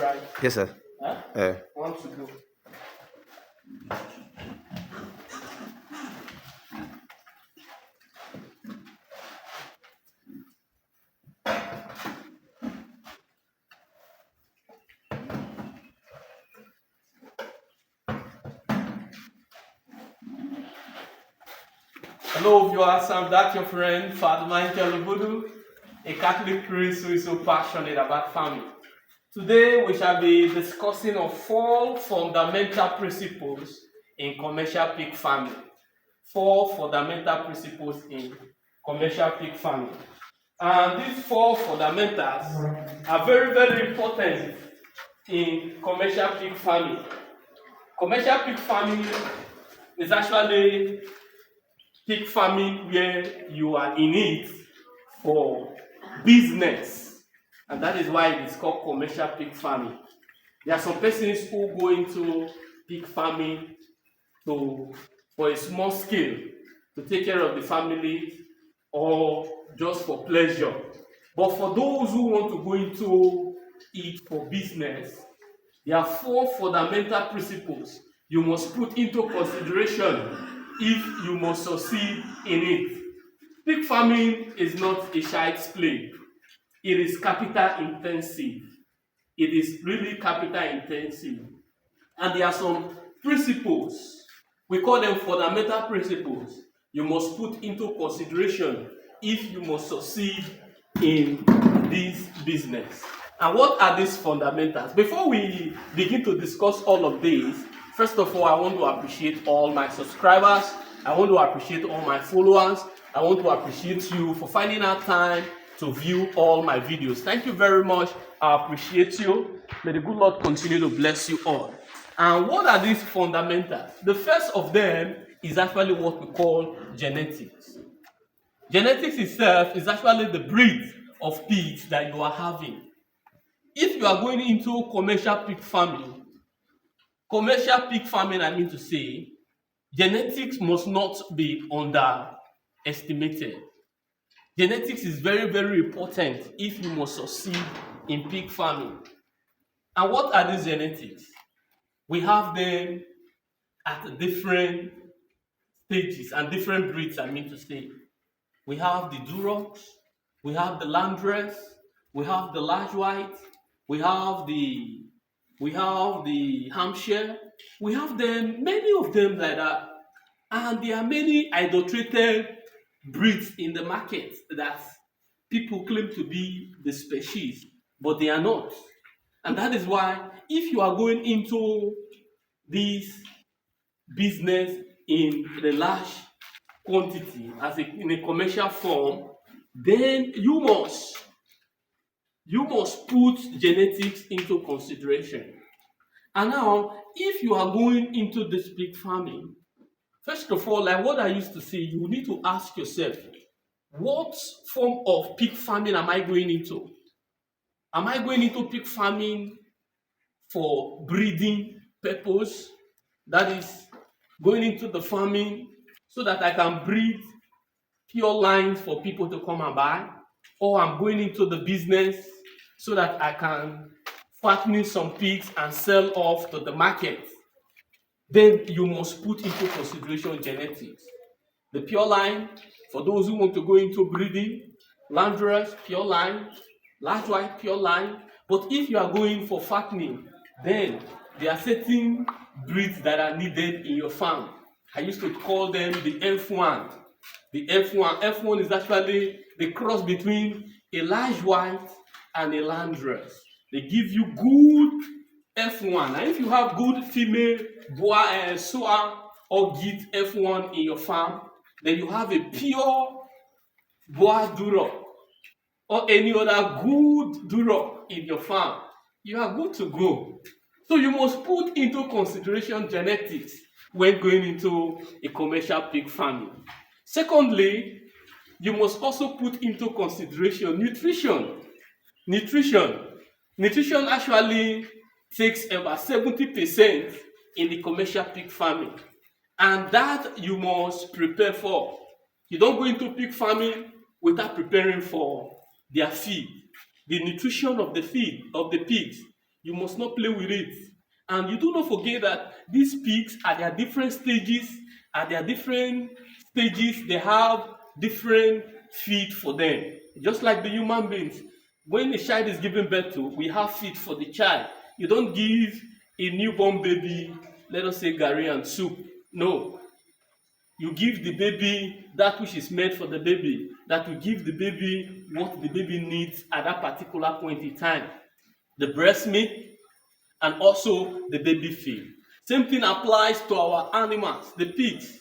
Right. Yes, sir. Huh? Uh, Want to go. Hello, viewers. I'm that your friend, Father Michael Obudu, a Catholic priest who is so passionate about family. Today, we shall be discussing of 4 fundamental principles in commercial pig farming. 4 fundamental principles in commercial pig farming. And these 4 fundamentals are very, very important in commercial pig farming. Commercial pig farming is actually pig farming where you are in it for business, and that is why it is called commercial pig farming. There are some persons who go into pig farming for a small scale to take care of the family or just for pleasure. But for those who want to go into it for business, there are 4 fundamental principles you must put into consideration if you must succeed in it. Pig farming is not a child's play. It is capital intensive. It is really capital intensive. And there are some principles, we call them fundamental principles, you must put into consideration if you must succeed in this business. And what are these fundamentals? Before we begin to discuss all of these, first of all, I want to appreciate all my subscribers. I want to appreciate all my followers. I want to appreciate you for finding out time to view all my videos. Thank you very much. I appreciate you. May the good Lord continue to bless you all. And what are these fundamentals? The first of them is actually what we call genetics. Genetics itself is actually the breed of pigs that you are having. If you are going into commercial pig farming, I mean to say, genetics must not be underestimated. Genetics is very, very important if you must succeed in pig farming. And what are these genetics? We have them at different stages and different breeds, I mean to say. We have the Durocs, we have the Landrace, we have the large white, we have the Hampshire, we have them, many of them like that. And there are many adulterated breeds in the market that people claim to be the species, but they are not. And that is why if you are going into this business in a large quantity in a commercial form, then you must put genetics into consideration. And now, if you are going into this pig farming, first of all, like what I used to say, you need to ask yourself, what form of pig farming am I going into? Am I going into pig farming for breeding purpose? That is, going into the farming so that I can breed pure lines for people to come and buy? Or I'm going into the business so that I can fatten some pigs and sell off to the market? Then you must put into consideration genetics. The pure line, for those who want to go into breeding, Landrace, pure line, large white, pure line. But if you are going for fattening, then there are certain breeds that are needed in your farm. I used to call them the F1. The F1 is actually the cross between a large white and a Landrace. They give you good F1. And if you have good female soa or git F1 in your farm, then you have a pure Bois Duroc or any other good Duroc in your farm. You are good to go. So you must put into consideration genetics when going into a commercial pig farming. Secondly, you must also put into consideration nutrition. Nutrition actually takes about 70% in the commercial pig farming, and that you must prepare for. You don't go into pig farming without preparing for their feed, the nutrition of the feed of the pigs. You must not play with it. And you do not forget that these pigs at their different stages, they have different feed for them. Just like the human beings. When a child is given birth to, we have feed for the child. You don't give a newborn baby, let us say, gari and soup. No. You give the baby that which is made for the baby, that will give the baby what the baby needs at that particular point in time. The breast milk and also the baby feed. Same thing applies to our animals, the pigs.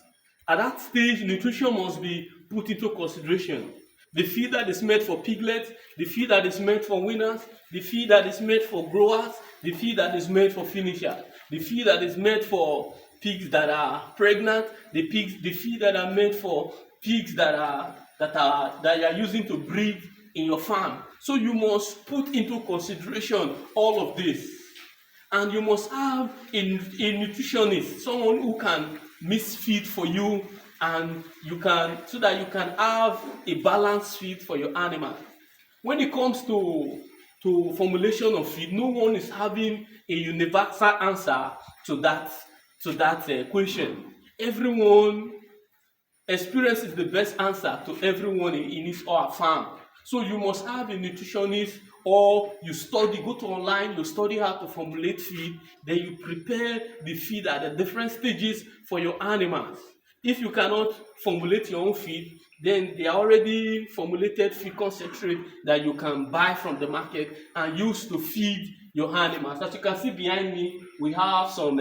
At that stage, nutrition must be put into consideration. The feed that is made for piglets, the feed that is made for winners, the feed that is made for growers, the feed that is made for finishers, the feed that is made for pigs that are pregnant, the feed that are made for pigs that you are using to breed in your farm. So you must put into consideration all of this. And you must have a nutritionist, someone who can mix feed for you, and so that you can have a balanced feed for your animal. When it comes to formulation of feed, no one is having a universal answer to that question. Everyone experience is the best answer to everyone in his or her farm. So you must have a nutritionist, or you go to online, you study how to formulate feed, then you prepare the feed at the different stages for your animals. If you cannot formulate your own feed, then they are already formulated feed concentrate that you can buy from the market and use to feed your animals. As you can see behind me, we have some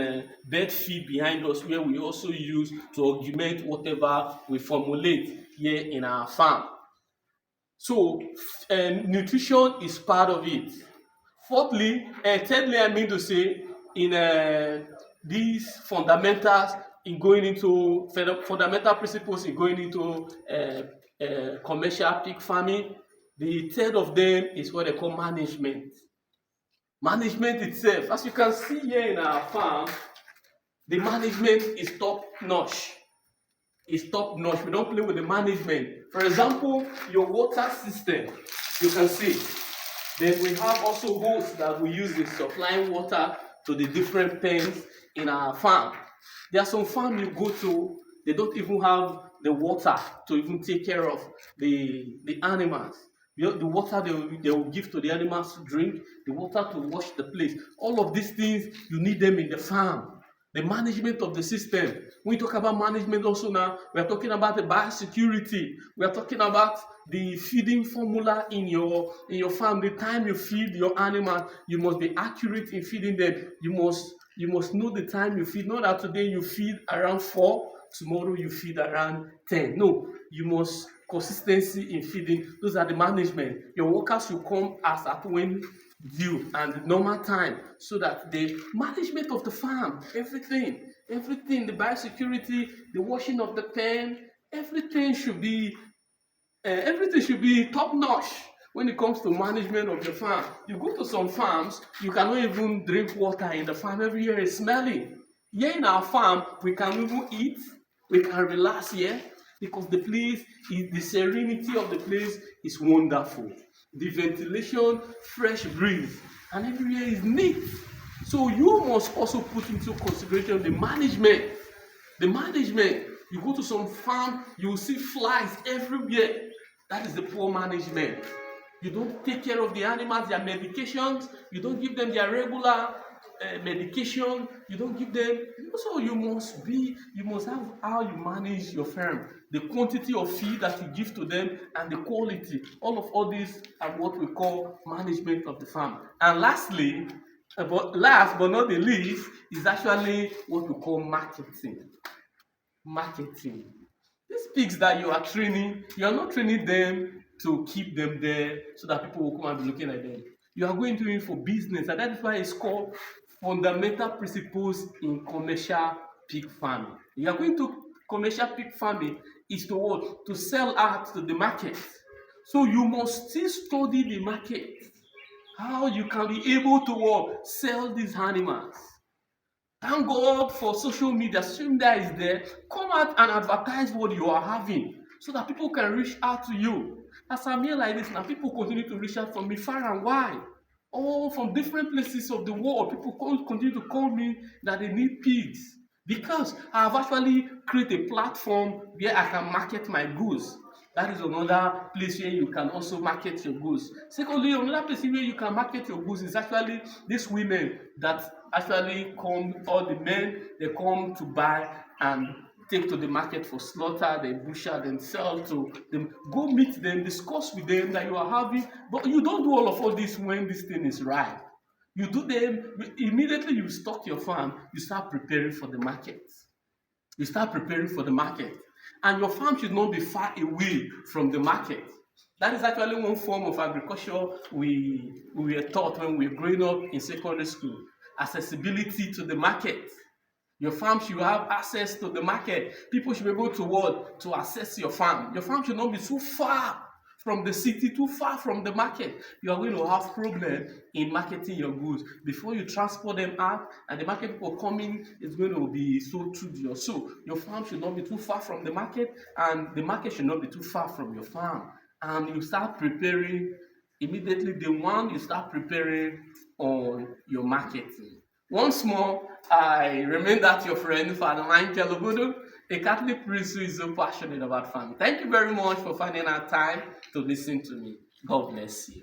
bird feed behind us where we also use to augment whatever we formulate here in our farm. So nutrition is part of it. Thirdly, I mean to say, in these fundamentals in going into fundamental principles in going into commercial pig farming, the third of them is what they call management. Management itself, as you can see here in our farm, the management is top notch. It's top notch. We don't play with the management. For example, your water system, you can see. Then we have also hoses that we use in supplying water to the different pens in our farm. There are some farms you go to, they don't even have the water to even take care of the animals. The water they will give to the animals to drink, the water to wash the place. All of these things, you need them in the farm. The management of the system. When we talk about management also now, we are talking about the biosecurity. We are talking about the feeding formula in your farm. The time you feed your animals, you must be accurate in feeding them. You must know the time you feed. Not that today you feed around 4, tomorrow you feed around 10. No, you must consistency in feeding. Those are the management. Your workers will come as at when due and normal time, so that the management of the farm, everything, the biosecurity, the washing of the pen, everything should be top notch when it comes to management of the farm. You go to some farms, you cannot even drink water in the farm. Every year is smelling. Here in our farm, we can even eat, we can relax here, because the serenity of the place is wonderful. The ventilation, fresh breeze, and everywhere is neat. So you must also put into consideration the management. You go to some farm, you will see flies everywhere. That is the poor management. You don't take care of the animals, their medications, you don't give them their regular medication, you don't give them. So you must have how you manage your farm, the quantity of feed that you give to them, and the quality. All these are what we call management of the farm. And last but not the least, is actually what we call marketing. These pigs that you are training, you are not training them to keep them there so that people will come and be looking at them. You are going to in for business, and that is why it's called fundamental principles in commercial pig farming. You are going to commercial pig farming is to what? To sell out to the market. So you must still study the market, how you can be able to what? Sell these animals. Thank God for social media. Social media is there. Come out and advertise what you are having, so that people can reach out to you. As I'm here like this now, people continue to reach out from me far and wide. All from different places of the world. People continue to call me that they need pigs because I have actually created a platform where I can market my goods. That is another place where you can also market your goods. Secondly, another place where you can market your goods is actually these women that actually come, all the men, they come to buy and take to the market for slaughter, they butcher them, sell to them, go meet them, discuss with them that you are having, but you don't do all this when this thing is ripe. You do them immediately. You stock your farm, you start preparing for the market. You start preparing for the market, and your farm should not be far away from the market. That is actually one form of agriculture we were taught when we were growing up in secondary school. Accessibility to the market. Your farm should have access to the market. People should be able to what? To access your farm. Your farm should not be too far from the city, too far from the market. You are going to have problem in marketing your goods. Before you transport them out and the market people coming is going to be so tedious. So your farm should not be too far from the market, and the market should not be too far from your farm. And you start preparing immediately. The one you start preparing on your marketing. Once more, I remain that your friend, Father Michael Obudu, a Catholic priest who is so passionate about family. Thank you very much for finding out time to listen to me. God bless you.